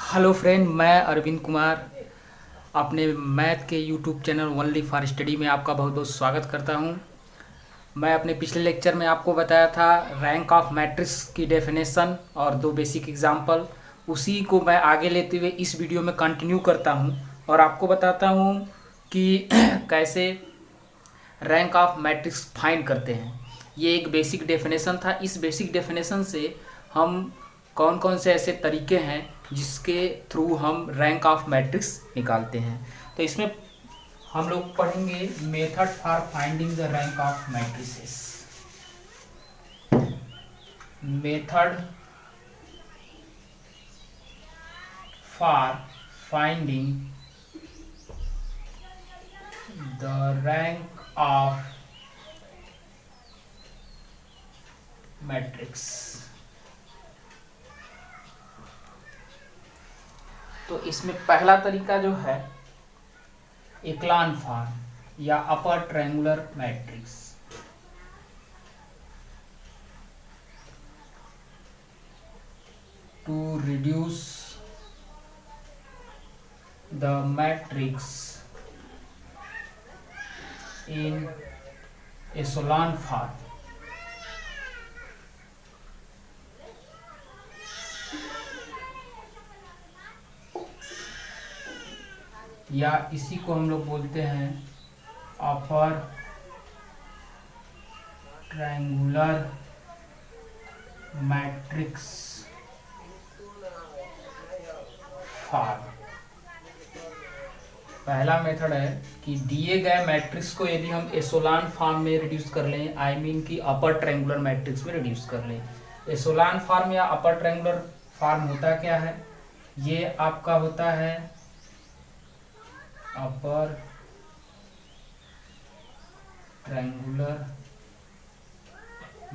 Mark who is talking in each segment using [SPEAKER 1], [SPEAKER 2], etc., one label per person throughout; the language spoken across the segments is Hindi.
[SPEAKER 1] हेलो फ्रेंड, मैं अरविंद कुमार अपने मैथ के YouTube channel only for study में आपका बहुत बहुत स्वागत करता हूं। मैं अपने पिछले लेक्चर में आपको बताया था रैंक ऑफ मैट्रिक्स की डेफिनेशन और दो बेसिक एग्जांपल। उसी को मैं आगे लेते हुए इस वीडियो में कंटिन्यू करता हूं और आपको बताता हूं कि कैसे रैंक ऑफ मैट्रिक्स फाइंड करते हैं। ये एक बेसिक डेफिनेशन था। इस बेसिक डेफिनेशन से हम कौन कौन से ऐसे तरीके हैं जिसके थ्रू हम रैंक ऑफ मैट्रिक्स निकालते हैं। तो इसमें हम लोग पढ़ेंगे method for finding the rank of matrices. Method for finding the rank of matrix. तो इसमें पहला तरीका जो है एक्लान फॉर्म या upper triangular matrix. To reduce the matrix in echelon form. या इसी को हम लोग बोलते हैं अपर ट्रायंगुलर मैट्रिक्स फॉर्म। पहला मेथड है कि दिए गए मैट्रिक्स को यदि हम एशेलॉन फॉर्म में रिड्यूस कर लें, आई मीन कि अपर ट्रायंगुलर मैट्रिक्स में रिड्यूस कर लें। एशेलॉन फॉर्म या अपर ट्रायंगुलर फॉर्म होता क्या है? ये आपका होता है अपर ट्रायंगुलर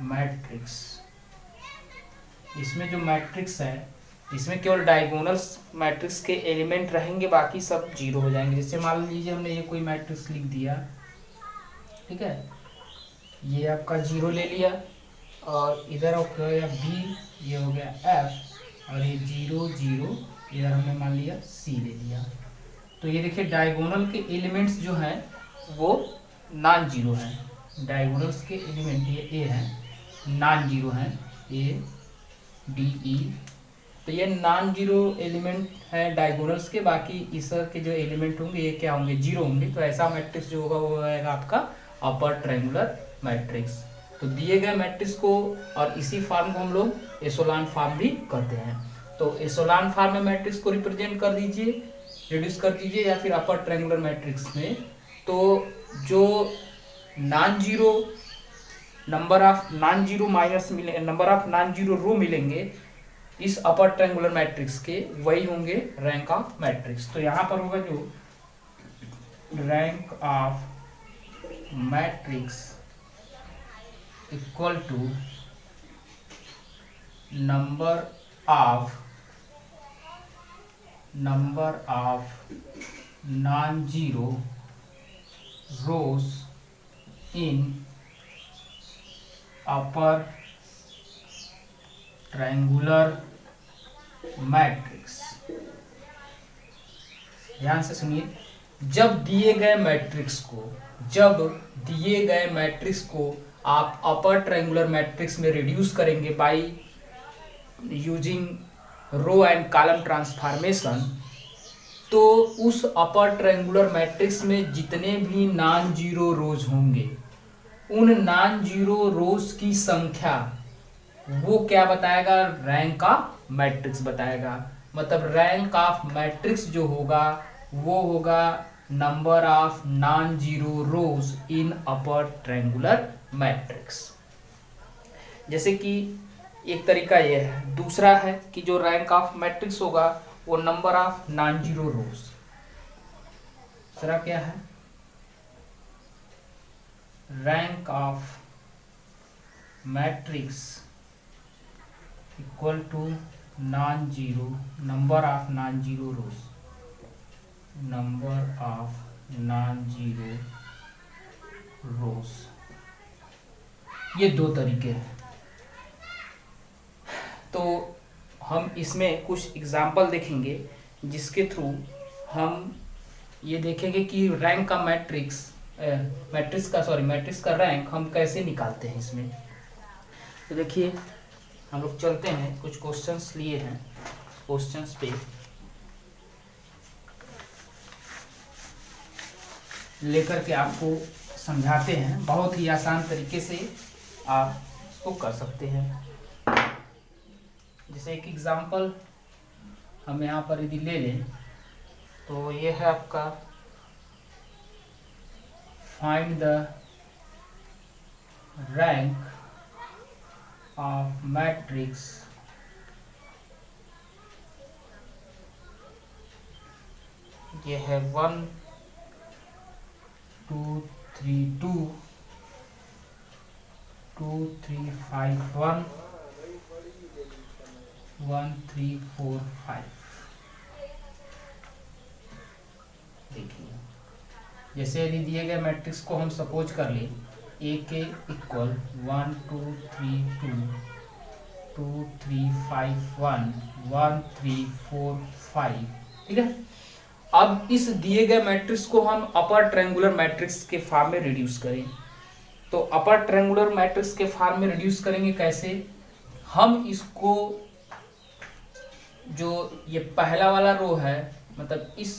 [SPEAKER 1] मैट्रिक्स। इसमें जो मैट्रिक्स है इसमें केवल डायगोनल मैट्रिक्स के एलिमेंट रहेंगे, बाकी सब जीरो हो जाएंगे। जैसे मान लीजिए हमने ये कोई मैट्रिक्स लिख दिया, ठीक है, ये आपका जीरो ले लिया और इधर हो गया बी, ये हो गया एफ और ये जीरो जीरो, इधर हमने मान लिया सी ले लिया। तो ये देखिए डायगोनल के एलिमेंट्स जो हैं वो नॉन जीरो हैं। डायगोनल्स के एलिमेंट ये ए हैं, नॉन जीरो हैं, ए डी ई। तो ये नॉन जीरो एलिमेंट है डायगोनल्स के, बाकी इस के जो एलिमेंट होंगे ये क्या होंगे? जीरो होंगे। तो ऐसा मैट्रिक्स जो होगा वो आएगा आपका अपर ट्रायंगुलर मैट्रिक्स। तो दिए गए मैट्रिक्स को और इसी फॉर्म को हम लोग एशेलॉन फॉर्म भी कहते हैं। तो एशेलॉन फॉर्म में मैट्रिक्स को रिप्रेजेंट कर दीजिए, रिड्यूस कर दीजिए, या फिर अपर ट्रायंगुलर मैट्रिक्स में तो जो non zero number of non zero minus मिले, नंबर ऑफ नॉन जीरो रो मिलेंगे इस अपर ट्रायंगुलर मैट्रिक्स के, वही होंगे रैंक ऑफ मैट्रिक्स। तो यहां पर होगा जो rank of matrix equal to number of non zero rows in upper triangular matrix. ध्यान से सुनिए, जब दिए गए मैट्रिक्स को आप अपर ट्रायंगुलर मैट्रिक्स में रिड्यूस करेंगे by using row and column transformation, तो उस अपर ट्रायंगुलर मैट्रिक्स में जितने भी नॉन जीरो रोज होंगे उन नॉन जीरो रोज की संख्या वो क्या बताएगा? रैंक ऑफ मैट्रिक्स बताएगा। मतलब रैंक ऑफ मैट्रिक्स जो होगा वो होगा number of non zero rows in upper triangular matrix. जैसे कि एक तरीका ये है। दूसरा है कि जो रैंक ऑफ मैट्रिक्स होगा वो number of non zero rows. दूसरा क्या है? Rank of matrix equal to non zero number of non zero rows, number of non zero rows. ये दो तरीके हैं। तो हम इसमें कुछ एग्जाम्पल देखेंगे जिसके थ्रू हम ये देखेंगे कि रैंक का मैट्रिक्स का रैंक हम कैसे निकालते हैं इसमें। तो देखिए हम लोग चलते हैं, कुछ क्वेश्चंस लिए हैं, क्वेश्चंस पे लेकर के आपको समझाते हैं, बहुत ही आसान तरीके से आप इसको कर सकते हैं। जैसे एक एग्जांपल हम यहाँ पर यदि ले लें तो ये है आपका find the rank of matrix ये है 1 2 3 2 2 3 5 1 1 3 4 5। देखिए जैसे यदि दिए गए मैट्रिक्स को हम सपोज कर ले ए के इक्वल 1 2 3 2 2 3 5 1 1 3 4 5, ठीक है। अब इस दिए गए मैट्रिक्स को हम अपर ट्रायंगुलर मैट्रिक्स के फॉर्म में रिड्यूस करें। तो अपर ट्रायंगुलर मैट्रिक्स के फॉर्म में रिड्यूस करेंगे कैसे? हम इसको जो ये पहला वाला रो है, मतलब इस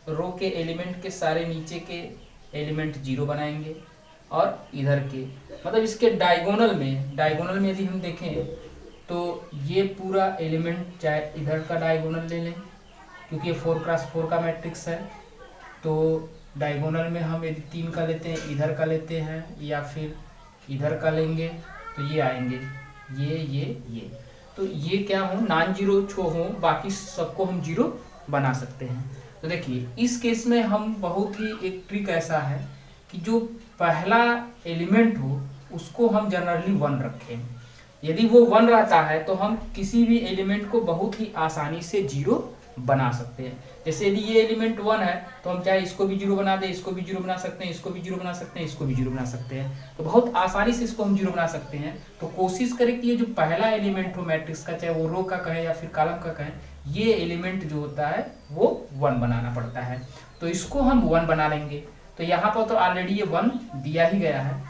[SPEAKER 1] रो के एलिमेंट के सारे नीचे के एलिमेंट 0 बनाएंगे और इधर के मतलब इसके डायगोनल में यदि हम देखें तो ये पूरा एलिमेंट, चाहे इधर का डायगोनल ले लें क्योंकि ये 4x4 का मैट्रिक्स है, तो डायगोनल में हम यदि 3 का लेते हैं, इधर का लेते हैं या फिर इधर का लेंगे तो ये आएंगे ये तो ये क्या हो, नॉन जीरो छो हो, बाकी सबको हम 0 बना सकते हैं। तो देखिए इस केस में हम बहुत ही एक ट्रिक ऐसा है कि जो पहला एलिमेंट हो उसको हम जनरली 1 रखें। यदि वो 1 रहता है तो हम किसी भी एलिमेंट को बहुत ही आसानी से 0 बना सकते हैं। जैसे यदि ये एलिमेंट 1 है तो हम चाहे इसको भी 0 बना दें, इसको भी 0 बना सकते हैं, इसको भी 0 बना सकते हैं, इसको भी 0 बना सकते हैं, तो बहुत आसानी से इसको हम 0 बना सकते हैं। तो कोशिश करें कि ये जो पहला एलिमेंट हो मैट्रिक्स का, चाहे वो रो का कहें या फिर कॉलम का कहें, ये एलिमेंट जो होता है वो 1 बनाना पड़ता है। तो इसको हम 1 बना लेंगे। तो यहाँ पर तो ऑलरेडी ये 1 दिया ही गया है।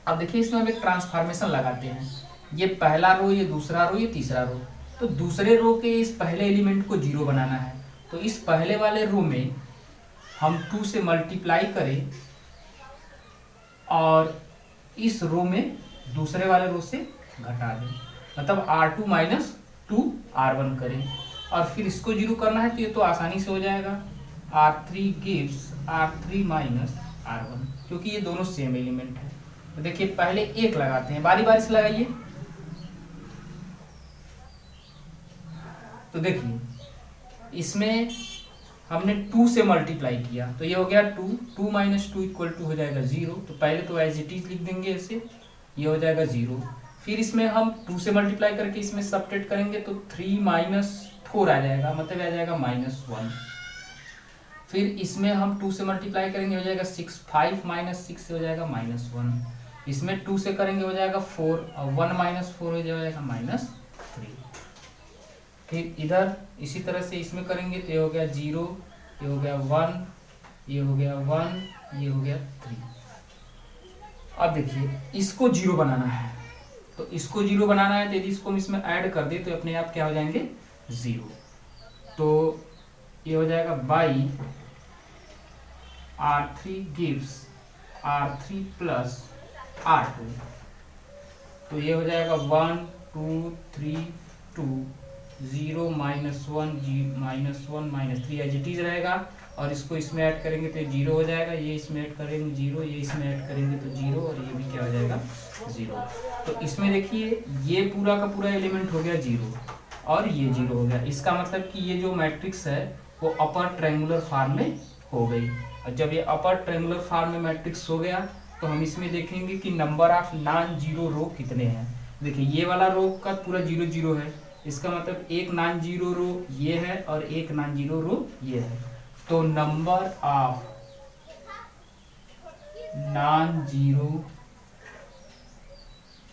[SPEAKER 1] अब देखिए इसमें हम एक ट्रांसफॉर्मेशन लगाते हैं, ये पहला रो, ये दूसरा रो, ये तीसरा रो। तो दूसरे रो के इस पहले एलिमेंट को 0 बनाना है, तो इस पहले वाले रो में हम 2 से मल्टीप्लाई करें और इस रो में दूसरे वाले रो से घटा दें, मतलब R2 माइनस 2 R1 करें और फिर इसको 0 करना है। तो ये तो आसानी से हो जाएगा, R3 gives R3 minus R1, क्योंकि ये दोनों सेम एलिमेंट है। तो देखिए पहले 1 लगाते हैं, बारी बारी से लगाइए। तो देखिए इसमें हमने 2 से मल्टीप्लाई किया तो ये हो गया 2, 2 माइनस 2 इक्वल टू हो जाएगा 0। तो पहले तो एज इट इज लिख देंगे ऐसे, ये हो जाएगा 0। फिर इसमें हम 2 से मल्टीप्लाई करके इसमें सब्ट्रैक्ट करेंगे तो 3 माइनस 4 आ जाएगा, मतलब आ जाएगा -1। फिर इसमें हम 2 से मल्टीप्लाई करेंगे, हो जाएगा 6, 5 माइनस 6 से हो जाएगा -1। इसमें 2 से करेंगे हो जाएगा 4 और 1 माइनस 4 हो जाएगा -3। फिर इधर इसी तरह से इसमें करेंगे तो ये हो गया 0, ये हो गया 1, ये हो गया 1, ये हो गया 3। अब देखिए इसको 0 बनाना है, तो इसको 0 बनाना है तो यदि इसको हम इसमें ऐड कर दे तो अपने आप क्या हो जाएंगे 0। तो ये हो जाएगा by R3 gives R3 plus R2। तो ये हो जाएगा 1 2 3 2 0 -1 -3 एज इट इज रहेगा और इसको इसमें ऐड करेंगे तो 0 हो जाएगा, ये इसमें ऐड करेंगे 0, ये इसमें ऐड करेंगे तो 0 और ये भी क्या हो जाएगा 0। तो इसमें देखिए ये पूरा का पूरा एलिमेंट हो गया 0 और ये 0 हो गया। इसका मतलब कि ये जो मैट्रिक्स है वो अपर ट्रायंगुलर फॉर्म में हो गई। और जब ये अपर ट्रायंगुलर फॉर्म में मैट्रिक्स हो गया तो हम इसमें देखेंगे कि नंबर ऑफ नॉन जीरो रो कितने हैं। देखिए ये वाला रो का पूरा 0 0 है, इसका मतलब एक नॉन जीरो रो ये है और एक नॉन जीरो रो ये है। तो number of non zero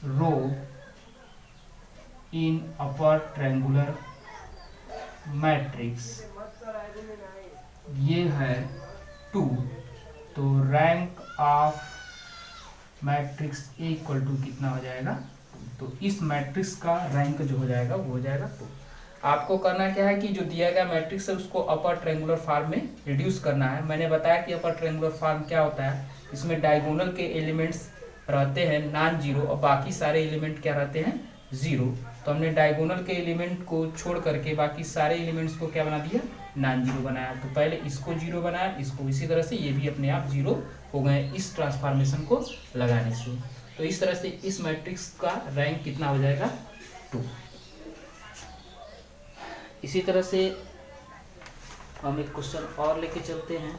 [SPEAKER 1] row in upper triangular matrix, ये है 2, तो rank of matrix A equal to कितना हो जाएगा, तो इस मैट्रिक्स का रैंक जो हो जाएगा वो हो जाएगा 2। आपको करना क्या है कि जो दिया गया मैट्रिक्स है उसको अपर ट्रायंगुलर फॉर्म में रिड्यूस करना है। मैंने बताया कि अपर ट्रायंगुलर फॉर्म क्या होता है, इसमें डायगोनल के एलिमेंट्स रहते हैं नॉन जीरो और बाकी सारे एलिमेंट क्या रहते हैं, जीरो। तो हमने डायगोनल के एलिमेंट को छोड़ करके बाकी सारे एलिमेंट्स को क्या बना दिया, नॉन जीरो बनाया। तो पहले इसको जीरो बनाया, इसको, इसी तरह से ये भी अपने आप जीरो हो गए इस ट्रांसफॉर्मेशन को लगाने से। तो इस तरह से इस मैट्रिक्स का रैंक कितना हो जाएगा, 2। इसी तरह से हम एक क्वेश्चन और लेके चलते हैं।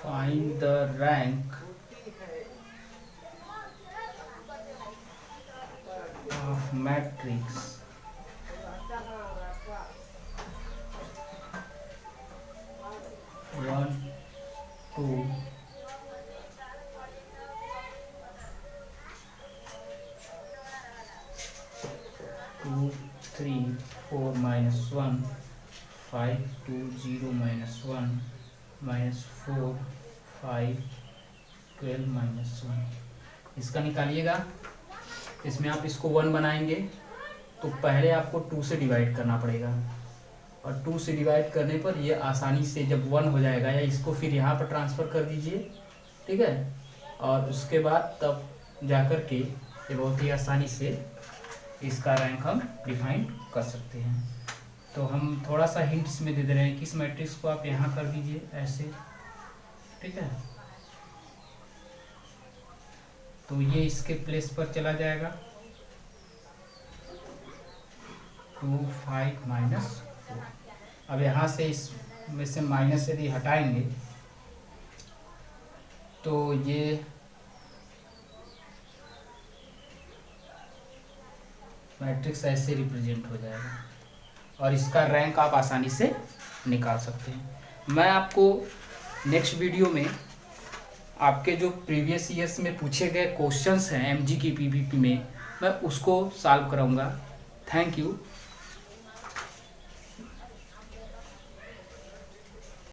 [SPEAKER 1] Find the rank of matrix 1, 2, 2, 3, 4, -1, 5, 2, 0, -1, -4, 5, 12, -1। इसका निकालिएगा। इसमें आप इसको 1 बनाएंगे तो पहले आपको 2 से डिवाइड करना पड़ेगा, और 2 से डिवाइड करने पर ये आसानी से जब 1 हो जाएगा, या इसको फिर यहाँ पर ट्रांसफ़र कर दीजिए, ठीक है। और उसके बाद तब जाकर के ये बहुत ही आसानी से इसका रैंक हम डिफाइन कर सकते हैं। तो हम थोड़ा सा हिंट इसमें दे दे रहे हैं कि इस मैट्रिक्स को आप यहाँ कर दीजिए ऐसे, ठीक है। तो ये इसके प्लेस पर चला जाएगा 2, 5, -4। अब यहाँ से इसमें से माइनस यदि हटाएंगे तो ये मैट्रिक्स ऐसे रिप्रेजेंट हो जाएगा, और इसका रैंक आप आसानी से निकाल सकते हैं। मैं आपको नेक्स्ट वीडियो में आपके जो प्रीवियस ईयर्स में पूछे गए क्वेश्चंस हैं एमजी की पीवीपी में, मैं उसको सॉल्व कराऊंगा। Thank you.